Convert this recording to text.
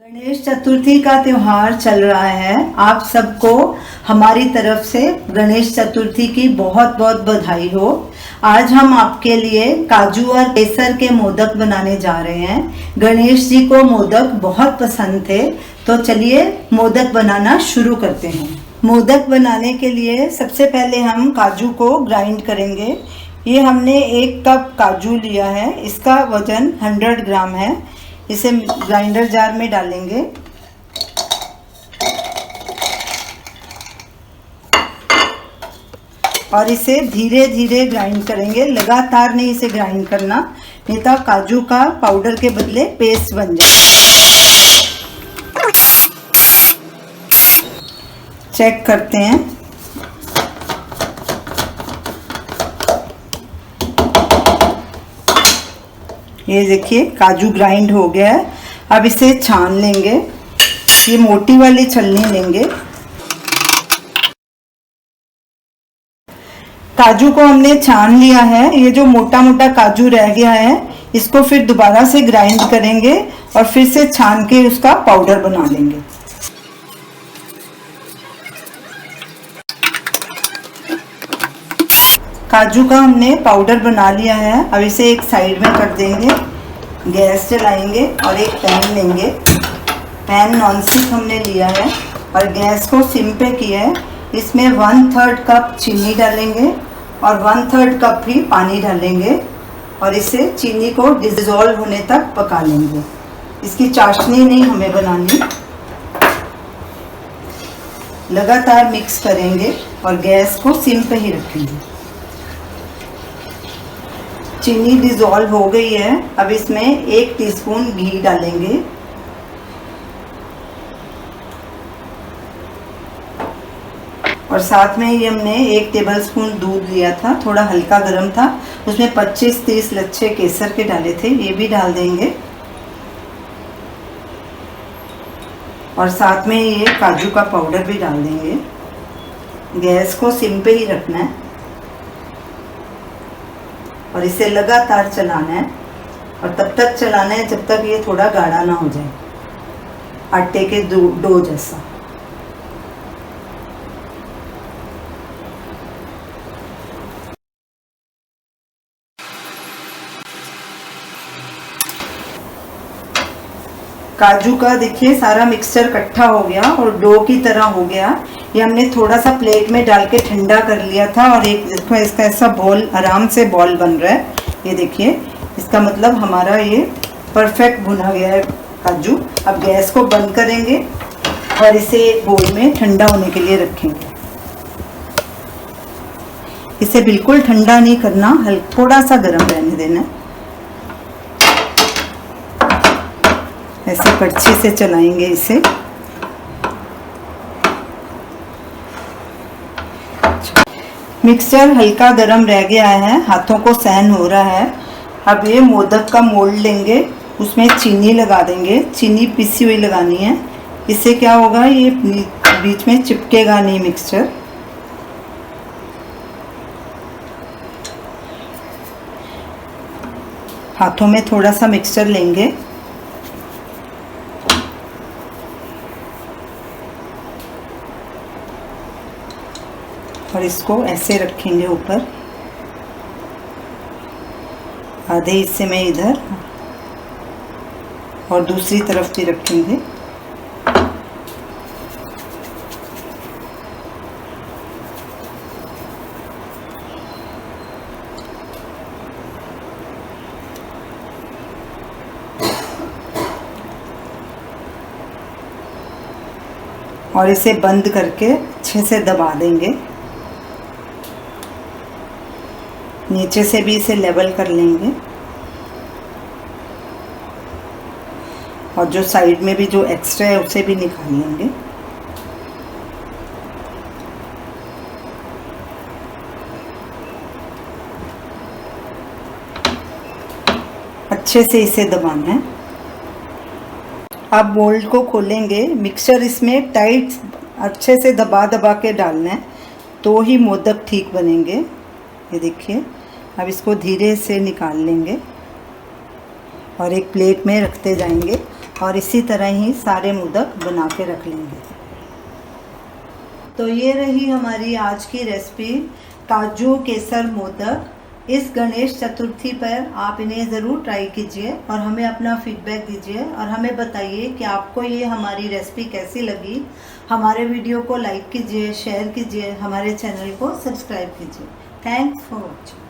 गणेश चतुर्थी का त्योहार चल रहा है। आप सबको हमारी तरफ से गणेश चतुर्थी की बहुत बहुत बधाई हो। आज हम आपके लिए काजू और केसर के मोदक बनाने जा रहे हैं। गणेश जी को मोदक बहुत पसंद थे, तो चलिए मोदक बनाना शुरू करते हैं। मोदक बनाने के लिए सबसे पहले हम काजू को ग्राइंड करेंगे। ये हमने 1 कप काजू लिया है, इसका वजन 100 ग्राम है। इसे ग्राइंडर जार में डालेंगे। और इसे धीरे धीरे ग्राइंड करेंगे, लगातार नहीं इसे ग्राइंड करना, नहीं तो काजू का पाउडर के बदले पेस्ट बन जाए। चेक करते हैं। ये देखिए काजू ग्राइंड हो गया है। अब इसे छान लेंगे। ये मोटी वाली छलनी लेंगे। काजू को हमने छान लिया है। ये जो मोटा मोटा काजू रह गया है, इसको फिर दोबारा से ग्राइंड करेंगे और फिर से छान के उसका पाउडर बना लेंगे। काजू का हमने पाउडर बना लिया है। अब इसे एक साइड में कर देंगे। गैस जलाएंगे और एक पैन लेंगे। पैन नॉनस्टिक हमने लिया है और गैस को सिम पे किया है। इसमें 1/3 कप चीनी डालेंगे और 1/3 कप ही पानी डालेंगे और इसे चीनी को डिसॉल्व होने तक पका लेंगे। इसकी चाशनी नहीं हमें बनानी। लगातार मिक्स करेंगे और गैस को सिम पे ही रखेंगे। चीनी डिसॉल्व हो गई है। अब इसमें 1 टीस्पून घी डालेंगे और साथ में ही हमने 1 टेबलस्पून दूध लिया था, थोड़ा हल्का गर्म था। उसमें 25-30 लच्छे केसर के डाले थे, ये भी डाल देंगे। और साथ में ये काजू का पाउडर भी डाल देंगे। गैस को सिम पे ही रखना है और इसे लगातार चलाना है और तब तक चलाना है जब तक ये थोड़ा गाढ़ा ना हो जाए, आटे के डो जैसा। काजू का देखिए सारा मिक्सचर इकट्ठा हो गया और डो की तरह हो गया। ये हमने थोड़ा सा प्लेट में डाल के ठंडा कर लिया था और एक इसका ऐसा बॉल, आराम से बॉल बन रहा है। ये देखिए, इसका मतलब हमारा ये परफेक्ट भुना गया है काजू। अब गैस को बंद करेंगे और इसे बोल में ठंडा होने के लिए रखेंगे। इसे बिल्कुल ठंडा नहीं करना, थोड़ा सा गर्म रहने देना। ऐसे कड़छी से चलाएंगे इसे। मिक्सचर हल्का गरम रह गया है, हाथों को सहन हो रहा है। अब ये मोदक का मोल्ड लेंगे, उसमें चीनी लगा देंगे। चीनी पिसी हुई लगानी है। इससे क्या होगा, ये बीच में चिपकेगा नहीं मिक्सचर। हाथों में थोड़ा सा मिक्सचर लेंगे और इसको ऐसे रखेंगे ऊपर, आधे हिस्से में इधर और दूसरी तरफ भी रखेंगे। और इसे बंद करके अच्छे से दबा देंगे। नीचे से भी इसे लेवल कर लेंगे और जो साइड में भी जो एक्स्ट्रा है उसे भी निकाल लेंगे। अच्छे से इसे दबाना है। अब मोल्ड को खोलेंगे। मिक्सचर इसमें टाइट अच्छे से दबा दबा के डालना है, तो ही मोदक ठीक बनेंगे। ये देखिए, अब इसको धीरे से निकाल लेंगे और एक प्लेट में रखते जाएंगे और इसी तरह ही सारे मोदक बना के रख लेंगे। तो ये रही हमारी आज की रेसिपी काजू केसर मोदक। इस गणेश चतुर्थी पर आप इन्हें ज़रूर ट्राई कीजिए और हमें अपना फीडबैक दीजिए और हमें बताइए कि आपको ये हमारी रेसिपी कैसी लगी। हमारे वीडियो को लाइक कीजिए, शेयर कीजिए, हमारे चैनल को सब्सक्राइब कीजिए। Thanks for watching.